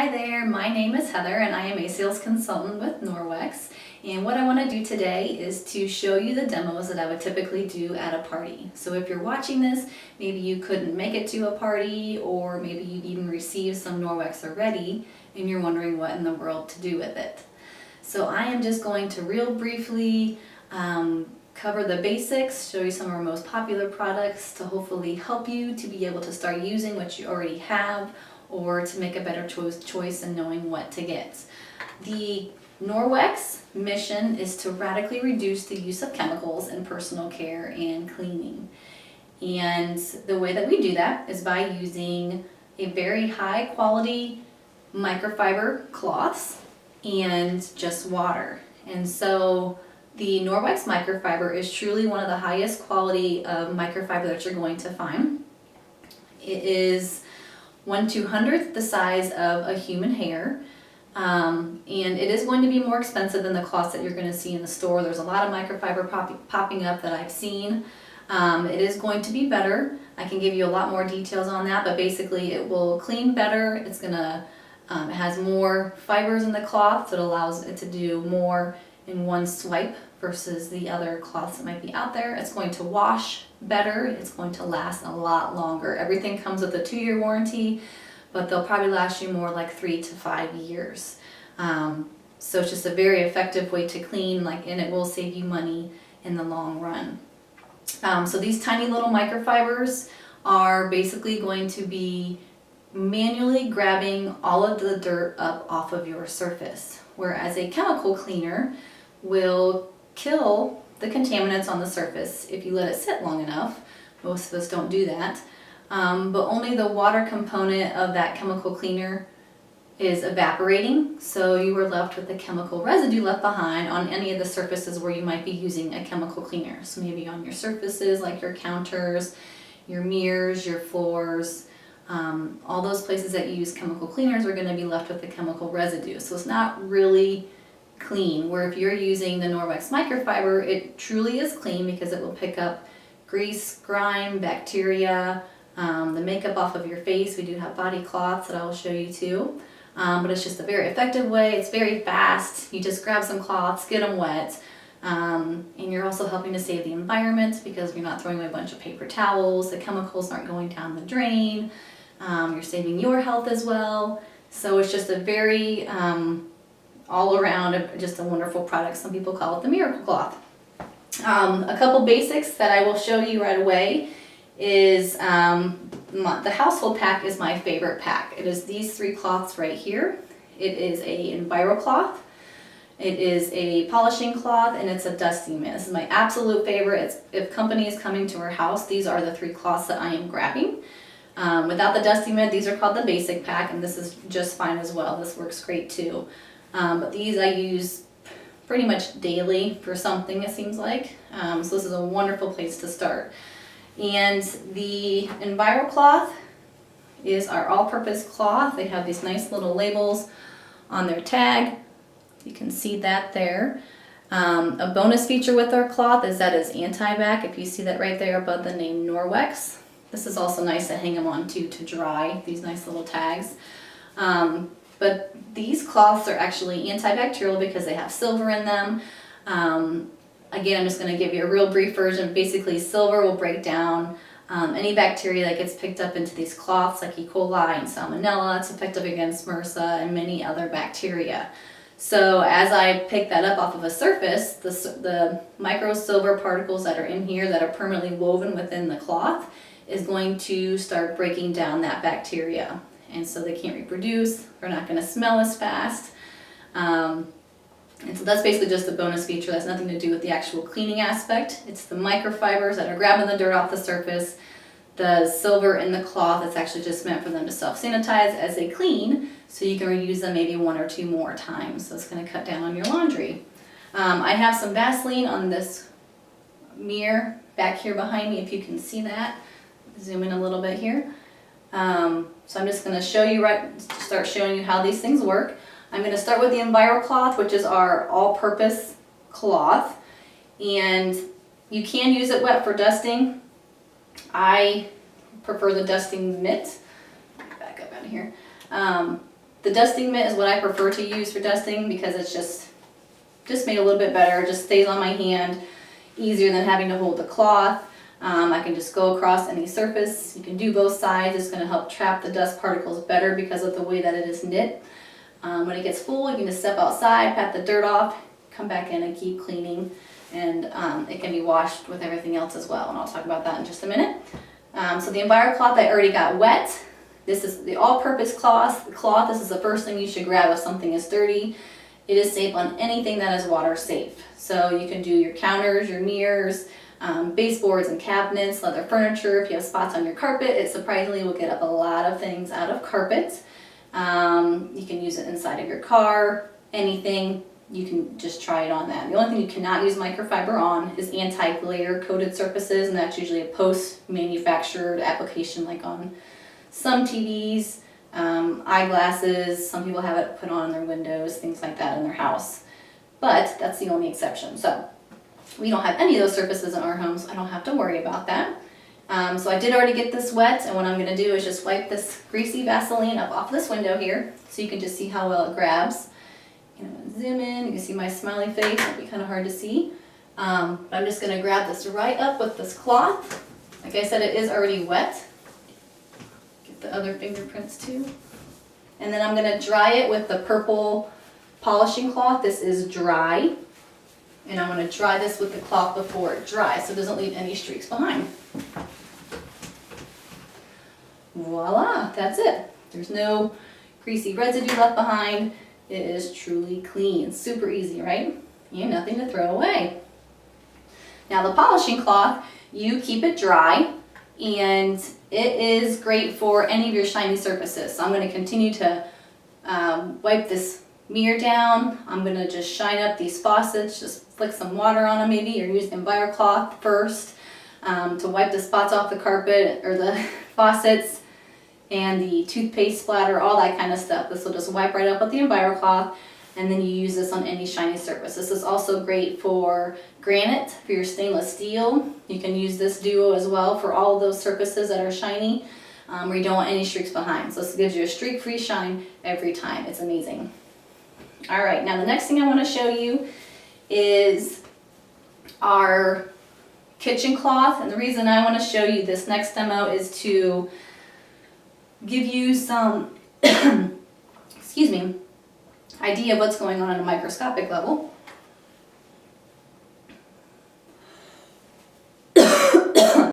Hi there, my name is Heather and I am a sales consultant with Norwex. And what I want to do today is to show you the demos that I would typically do at a party. So if you're watching this, maybe you couldn't make it to a party, or maybe you've even received some Norwex already and you're wondering what in the world to do with it. So I am just going to real briefly cover the basics, show you some of our most popular products to hopefully help you to be able to start using what you already have, or to make a better choice in knowing what to get. The Norwex mission is to radically reduce the use of chemicals in personal care and cleaning. And the way that we do that is by using a very high quality microfiber cloths and just water. And so the Norwex microfiber is truly one of the highest quality of microfiber that you're going to find. It is 1/200th the size of a human hair, and it is going to be more expensive than the cloths that you're going to see in the store. There's a lot of microfiber popping up that I've seen. It is going to be better. I can give you a lot more details on that, but basically it will clean better. It's gonna, it has more fibers in the cloth, so it allows it to do more in one swipe versus the other cloths that might be out there. It's going to wash better. It's going to last a lot longer. Everything comes with a 2-year warranty, but they'll probably last you more like 3 to 5 years. So it's just a very effective way to clean, and it will save you money in the long run. So these tiny little microfibers are basically going to be manually grabbing all of the dirt up off of your surface, whereas a chemical cleaner will kill the contaminants on the surface if you let it sit long enough. Most of us don't do that, but only the water component of that chemical cleaner is evaporating, so you are left with the chemical residue left behind on any of the surfaces where you might be using a chemical cleaner. So maybe on your surfaces like your counters, your mirrors, your floors, all those places that use chemical cleaners are going to be left with the chemical residue. So it's not really clean, where if you're using the Norwex microfiber, it truly is clean because it will pick up grease, grime, bacteria, the makeup off of your face. We do have body cloths that I will show you too, but it's just a very effective way. It's very fast. You just grab some cloths, get them wet, and you're also helping to save the environment because you're not throwing away a bunch of paper towels. The chemicals aren't going down the drain. You're saving your health as well. So it's just a very all around, just a wonderful product. Some people call it the miracle cloth. A couple basics that I will show you right away is the household pack is my favorite pack. It is these 3 cloths right here. It is a Enviro cloth, it is a polishing cloth, and it's a dusting mitt. This is my absolute favorite. If company is coming to our house, these are the 3 cloths that I am grabbing. Without the dusting mitt, these are called the basic pack, and this is just fine as well. This works great too. But these I use pretty much daily for something, it seems like. So this is a wonderful place to start. And the Enviro cloth is our all-purpose cloth. They have these nice little labels on their tag. You can see that there. A bonus feature with our cloth is that it's anti-bac. If you see that right there above the name Norwex. This is also nice to hang them on too to dry, these nice little tags. But these cloths are actually antibacterial because they have silver in them. Again, I'm just going to give you a real brief version. Basically, silver will break down any bacteria that gets picked up into these cloths, like E. coli and Salmonella. It's effective against MRSA and many other bacteria. So as I pick that up off of a surface, the micro silver particles that are in here that are permanently woven within the cloth is going to start breaking down that bacteria. And so they can't reproduce, they're not going to smell as fast. And so that's basically just a bonus feature. That's nothing to do with the actual cleaning aspect. It's the microfibers that are grabbing the dirt off the surface. The silver in the cloth, it's actually just meant for them to self-sanitize as they clean, so you can reuse them maybe 1 or 2 more times. So it's going to cut down on your laundry. I have some Vaseline on this mirror back here behind me, if you can see that. Zoom in a little bit here. So I'm just going to start showing you how these things work. I'm going to start with the Enviro cloth, which is our all-purpose cloth, and you can use it wet for dusting. I prefer the dusting mitt. Back up out of here. The The dusting mitt is what I prefer to use for dusting because it's just made a little bit better. It just stays on my hand easier than having to hold the cloth. I can just go across any surface. You can do both sides. It's going to help trap the dust particles better because of the way that it is knit. When it gets full, you can just step outside, pat the dirt off, come back in and keep cleaning. And it can be washed with everything else as well, and I'll talk about that in just a minute. So the EnviroCloth I already got wet. This is the all-purpose cloth. This is the first thing you should grab if something is dirty. It is safe on anything that is water safe. So you can do your counters, your mirrors, baseboards and cabinets, leather furniture. If you have spots on your carpet, it surprisingly will get up a lot of things out of carpet. You can use it inside of your car, anything. You can just try it on that. The only thing you cannot use microfiber on is anti-glare coated surfaces, and that's usually a post-manufactured application like on some TVs, eyeglasses. Some people have it put on their windows, things like that in their house. But that's the only exception. So we don't have any of those surfaces in our homes. So I don't have to worry about that. So I did already get this wet, and what I'm going to do is just wipe this greasy Vaseline up off this window here so you can just see how well it grabs. Zoom in, you can see my smiley face. It'll be kind of hard to see. But I'm just going to grab this right up with this cloth. Like I said, it is already wet. Get the other fingerprints too. And then I'm going to dry it with the purple polishing cloth. This is dry. And I'm going to dry this with the cloth before it dries so it doesn't leave any streaks behind. Voila, that's it. There's no greasy residue left behind. It is truly clean. Super easy, right? And nothing to throw away. Now the polishing cloth, you keep it dry, and it is great for any of your shiny surfaces. So I'm going to continue to wipe this mirror down. I'm going to just shine up these faucets, just flick some water on them maybe, or use EnviroCloth first to wipe the spots off the carpet or the faucets and the toothpaste splatter, all that kind of stuff. This will just wipe right up with the EnviroCloth, and then you use this on any shiny surface. This is also great for granite, for your stainless steel. You can use this duo as well for all of those surfaces that are shiny where you don't want any streaks behind. So this gives you a streak-free shine every time. It's amazing. All right, now the next thing I want to show you is our kitchen cloth. And the reason I want to show you this next demo is to give you some excuse me, idea of what's going on at a microscopic level.